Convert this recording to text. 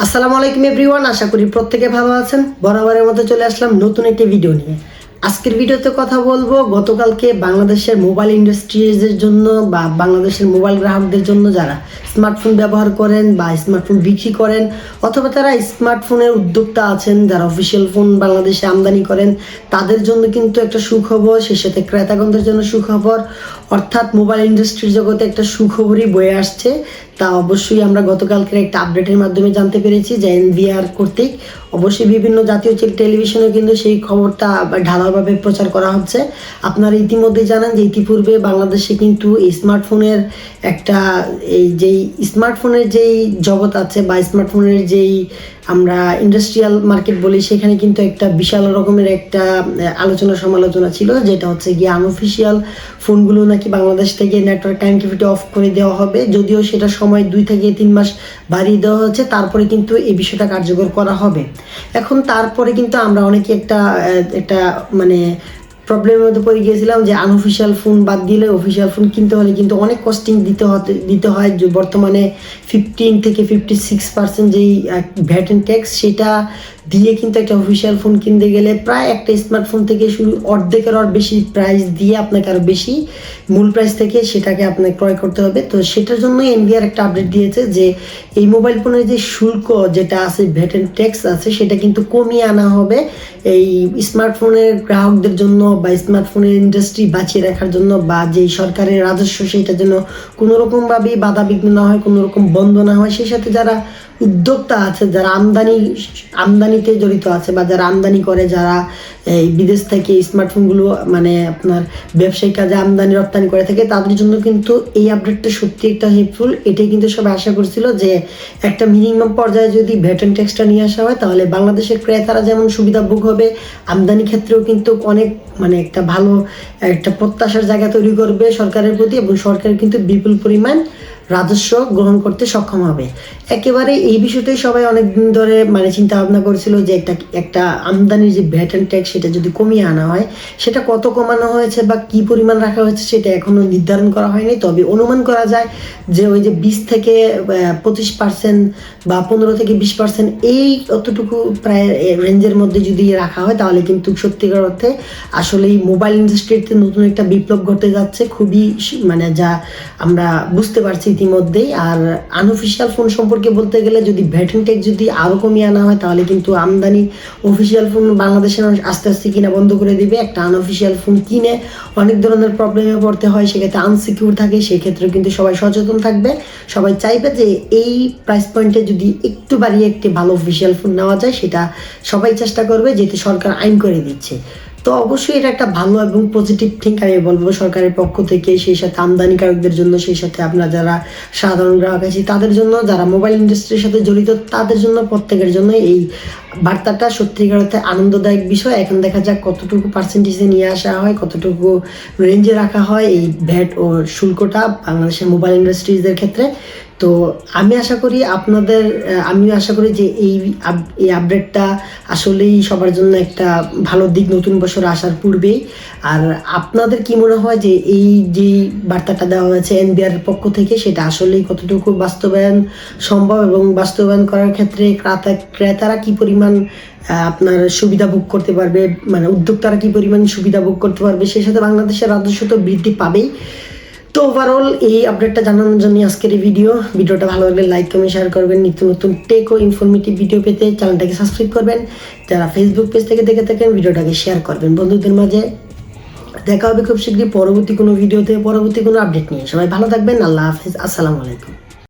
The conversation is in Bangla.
আসসালামু আলাইকুম এভরিওয়ান, আশা করি প্রত্যেকে ভালো আছেন। বরাবরের মতো চলে আসলাম নতুন একটি ভিডিও নিয়ে। আজকের ভিডিওতে কথা বলবো গতকালকে বাংলাদেশের মোবাইল ইন্ডাস্ট্রিজের জন্য বা বাংলাদেশের মোবাইল গ্রাহকদের জন্য যারা স্মার্টফোন ব্যবহার করেন বা স্মার্টফোন বিক্রি করেন অথবা তারা স্মার্টফোনের উদ্যোক্তা আছেন, যারা অফিসিয়াল ফোন বাংলাদেশে আমদানি করেন, তাদের জন্য কিন্তু একটা সুখবর, সেই সাথে ক্রেতাগণদের জন্য সুখবর, অর্থাৎ মোবাইল ইন্ডাস্ট্রির জগতে একটা সুখবরই বয়ে আসছে। তা অবশ্যই আমরা গতকালকের একটা আপডেটের মাধ্যমে জানতে পেরেছি যে এনবিআর কর্তৃক অবশ্যই বিভিন্ন জাতীয় টেলিভিশনে কিন্তু সেই খবরটা ঢালাওভাবে প্রচার করা হচ্ছে। আপনারা ইতিমধ্যে জানেন যে ইতিপূর্বে বাংলাদেশে কিন্তু এই স্মার্টফোনের একটা স্মার্টফোনের যেই জগৎ আছে বা স্মার্টফোনের যেই আমরা ইন্ডাস্ট্রিয়াল মার্কেট বলি, সেখানে কিন্তু একটা বিশাল রকমের একটা আলোচনা সমালোচনা ছিল, যেটা হচ্ছে গিয়ে আনঅফিসিয়াল ফোনগুলো নাকি বাংলাদেশ থেকে নেটওয়ার্ক কানেক্টিভিটি অফ করে দেওয়া হবে। যদিও সেটা সময় 2 থেকে 3 মাস বাড়িয়ে দেওয়া হচ্ছে, তারপরে কিন্তু এই বিষয়টা কার্যকর করা হবে। এখন তারপরে কিন্তু আমরা অনেকে একটা মানে প্রবলেমের মধ্যে পড়ে গিয়েছিলাম যে আনঅফিসিয়াল ফোন বাদ দিলে অফিসিয়াল ফোন কিনতে হলে কিন্তু অনেক কস্টিং দিতে হয়। যে বর্তমানে 15 থেকে 56% যেই ভ্যাট অ্যান্ড ট্যাক্স, সেটা দিয়ে কিন্তু একটা অফিসিয়াল ফোন কিনতে গেলে প্রায় একটা স্মার্টফোন থেকে শুরু অর্ধেকের আর বেশি প্রাইস দিয়ে আপনাকে আরও বেশি মূল প্রাইস থেকে সেটাকে আপনাকে ক্রয় করতে হবে। তো সেটার জন্যই এনবিআর একটা আপডেট দিয়েছে যে এই মোবাইল ফোনের যে শুল্ক যেটা আছে, ভ্যাট অ্যান্ড ট্যাক্স আছে, সেটা কিন্তু কমিয়ে আনা হবে এই স্মার্টফোনের গ্রাহকদের জন্য বা স্মার্টফোনের ইন্ডাস্ট্রি বাঁচিয়ে রাখার জন্য, বা যেই সরকারের রাজস্ব সেটার জন্য কোনো রকমভাবেই বাধাবিঘ্ন না হয়, কোনো রকম বন্ধ না হয়। সেই সাথে যারা উদ্যোক্তা আছে, যারা আমদানিতে জড়িত আছে বা যারা আমদানি করে, যারা এই বিদেশ থেকে স্মার্টফোনগুলো মানে আপনার ব্যবসায়িক কাজে আমদানি রপ্তানি করে থাকে, তাদের জন্য কিন্তু এই আপডেটটা সত্যি একটা হেল্পফুল। এটাই কিন্তু সবাই আশা করছিল যে একটা মিনিমাম পর্যায়ে যদি ভ্যাট অ্যান্ড ট্যাক্সটা নিয়ে আসা হয়, তাহলে বাংলাদেশের ক্রেতারা যেমন সুবিধা ভোগ হবে, আমদানি ক্ষেত্রেও কিন্তু অনেক মানে একটা ভালো একটা প্রত্যাশার জায়গা তৈরি করবে সরকারের প্রতি, এবং সরকার কিন্তু বিপুল পরিমাণ রাজস্ব গ্রহণ করতে সক্ষম হবে। একেবারে এই বিষয়টাই সবাই অনেকদিন ধরে মানে চিন্তা ভাবনা করেছিল যে একটা আমদানির যে ভ্যাট অ্যান্ড ট্যাক্স সেটা যদি কমিয়ে আনা হয়, সেটা কত কমানো হয়েছে বা কি পরিমাণ রাখা হয়েছে সেটা এখনো নির্ধারণ করা হয়নি। তবে অনুমান করা যায় যে ওই যে 20 থেকে 25% বা 15 থেকে 20% এই অতটুকু প্রায় রেঞ্জের মধ্যে যদি রাখা হয়, তাহলে কিন্তু সত্যিকার অর্থে আসলেই মোবাইল ইন্ডাস্ট্রিতে নতুন একটা বিপ্লব ঘটতে যাচ্ছে, খুবই মানে যা আমরা বুঝতে পারছি ইতিমধ্যেই। আর আনঅফিসিয়াল ফোন সম্পর্কে বলতে গেলে যদি ভ্যাট অ্যান্ড ট্যাক্স যদি আরও কমিয়ে আনা হয়, তাহলে কিন্তু আমদানি অফিসিয়াল ফোন বাংলাদেশের মানুষ আস্তে আস্তে কিনা বন্ধ করে দিবে। একটা আনঅফিসিয়াল ফোন কিনে অনেক ধরনের প্রবলেমে পড়তে হয়, সেক্ষেত্রে আনসিকিউর থাকে, সেক্ষেত্রে কিন্তু সবাই সচেতন থাকবে। সবাই চাইবে যে এই প্রাইস পয়েন্টে যদি একটু বাড়িয়ে একটি ভালো অফিসিয়াল ফোন নেওয়া যায়, সেটা সবাই চেষ্টা করবে, যেহেতু সরকার আইন করে দিচ্ছে। তো অবশ্যই এটা একটা ভালো এবং পজিটিভ থিঙ্ক আমি বলবো সরকারের পক্ষ থেকে, সেই সাথে আমদানিকারকদের জন্য, সেই সাথে আমরা যারা সাধারণ গ্রাহক আছি তাদের জন্য, যারা মোবাইল ইন্ডাস্ট্রির সাথে জড়িত তাদের জন্য, প্রত্যেকের জন্য এই বার্তাটা সত্যিকার অর্থে আনন্দদায়ক বিষয়। এখন দেখা যাক কতটুকু পার্সেন্টেজে নিয়ে আসা হয়, কতটুকু রেঞ্জে রাখা হয় এই ভ্যাট ও শুল্কটা বাংলাদেশের মোবাইল ইন্ডাস্ট্রিজের ক্ষেত্রে। তো আমিও আশা করি যে এই আপডেটটা আসলেই সবার জন্য একটা ভালো দিক, নতুন বছর আসার পূর্বেই। আর আপনাদের কি মনে হয় যে এই যে বার্তাটা দেওয়া হয়েছে এনবিআর এর পক্ষ থেকে, সেটা আসলেই কতটুকু বাস্তবায়ন সম্ভব, এবং বাস্তবায়ন করার ক্ষেত্রে ক্রেতারা কি পরিমাণ আপনার সুবিধা ভোগ করতে পারবে, মানে উদ্যোক্তারা কি পরিমাণ সুবিধা ভোগ করতে পারবে, সেই সাথে বাংলাদেশের রাজস্ব তো বৃদ্ধি পাবেই। তো ওভারঅল এই আপডেটটা জানানোর জন্য আজকের এই ভিডিওটা ভালো লাগলে লাইক কমেন্ট শেয়ার করবেন। নিত্য নতুন টেক ও ইনফরমেটিভ ভিডিও পেতে চ্যানেলটাকে সাবস্ক্রাইব করবেন। যারা ফেসবুক পেজ থেকে দেখে থাকেন ভিডিওটাকে শেয়ার করবেন বন্ধুদের মাঝে। দেখা হবে খুব শীঘ্রই পরবর্তী কোনো ভিডিওতে, পরবর্তী কোনো আপডেট নিয়ে। সবাই ভালো থাকবেন। আল্লাহ হাফেজ, আসসালামু আলাইকুম।